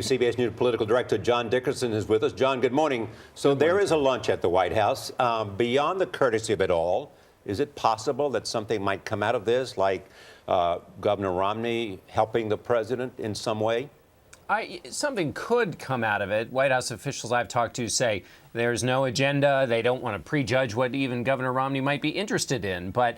CBS News political director John Dickerson is with us. John, good morning. So there is a lunch at the White House. Beyond the courtesy of it all, is it possible that something might come out of this, like Governor Romney helping the president in some way? Something could come out of it. White House officials I've talked to say there's no agenda. They don't want to prejudge what even Governor Romney might be interested in. But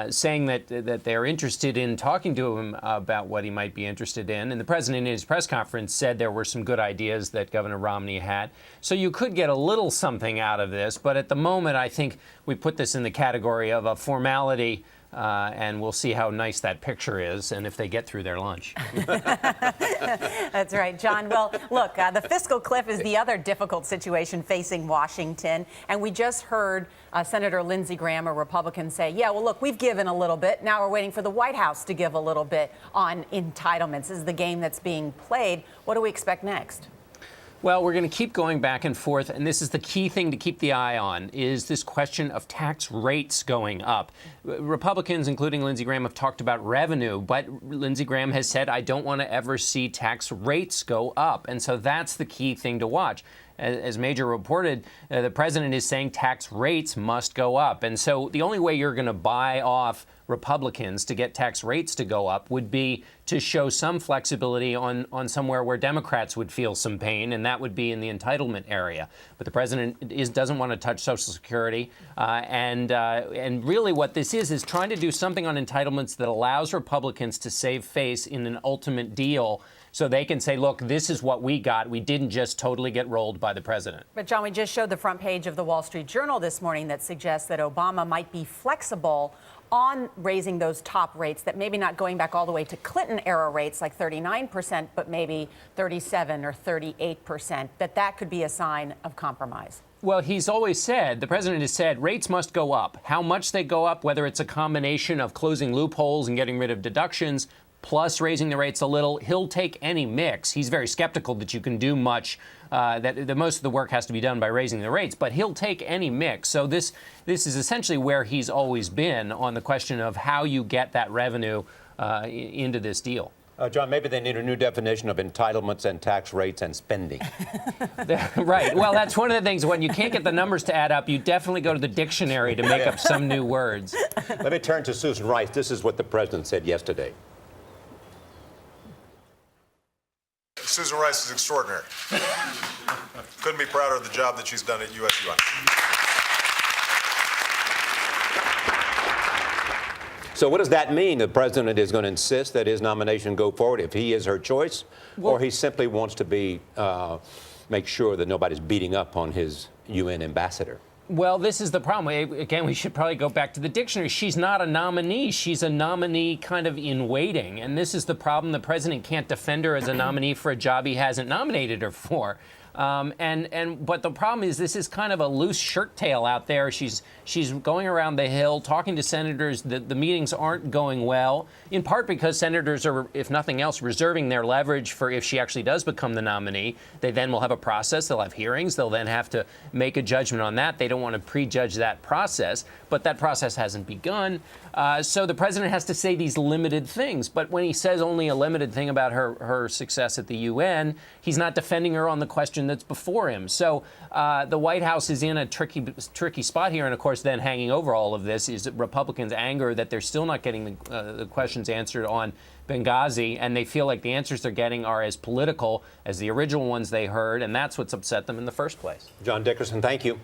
saying that they're interested in talking to him about what he might be interested in. And the president in his press conference said there were some good ideas that Governor Romney had. So you could get a little something out of this. But at the moment, I think we put this in the category of a formality. And we'll see how nice that picture is and if they get through their lunch. That's right, John. Well, look, the fiscal cliff is the other difficult situation facing Washington. And we just heard Senator Lindsey Graham, a Republican, say, yeah, well, look, we've given a little bit. Now we're waiting for the White House to give a little bit on entitlements. This is the game that's being played. What do we expect next? Well, we're going to keep going back and forth, and this is the key thing to keep the eye on, is this question of tax rates going up. Republicans, including Lindsey Graham, have talked about revenue, but Lindsey Graham has said, I don't want to ever see tax rates go up. And so that's the key thing to watch. As Major reported, the president is saying tax rates must go up. And so the only way you're going to buy off Republicans to get tax rates to go up would be to show some flexibility on somewhere where Democrats would feel some pain, and that would be in the entitlement area. But the president doesn't want to touch Social Security. And really what this is trying to do something on entitlements that allows Republicans to save face in an ultimate deal so they can say, look, this is what we got. We didn't just totally get rolled by the president. But, John, we just showed the front page of the Wall Street Journal this morning that suggests that Obama might be flexible on raising those top rates, that maybe not going back all the way to Clinton-era rates like 39%, but maybe 37 or 38%, that could be a sign of compromise. Well, he's always said, the president has said, rates must go up. How much they go up, whether it's a combination of closing loopholes and getting rid of deductions, plus raising the rates a little, he'll take any mix. He's very skeptical that you can do much, that most of the work has to be done by raising the rates, but he'll take any mix. So this is essentially where he's always been on the question of how you get that revenue into this deal. John, maybe they need a new definition of entitlements and tax rates and spending. Right. Well, that's one of the things. When you can't get the numbers to add up, you definitely go to the dictionary to make up some new words. Let me turn to Susan Rice. This is what the president said yesterday. Susan Rice is extraordinary. Couldn't be prouder of the job that she's done at USUN. So what does that mean? The president is going to insist that his nomination go forward if he is her choice, or he simply wants to make sure that nobody's beating up on his UN ambassador? Well, this is the problem. Again, we should probably go back to the dictionary. She's not a nominee. She's a nominee kind of in waiting. And this is the problem. The president can't defend her as a nominee for a job he hasn't nominated her for. But the problem is this is kind of a loose shirt tail out there. She's going around the hill talking to senators. The meetings aren't going well, in part because senators are, if nothing else, reserving their leverage for if she actually does become the nominee. They then will have a process. They'll have hearings. They'll then have to make a judgment on that. They don't want to prejudge that process, but that process hasn't begun. So the president has to say these limited things. But when he says only a limited thing about her success at the UN, he's not defending her on the question that's before him. So the White House is in a tricky spot here. And of course, then hanging over all of this is Republicans' anger that they're still not getting the questions answered on Benghazi, and they feel like the answers they're getting are as political as the original ones they heard, and that's what's upset them in the first place. John Dickerson, thank you.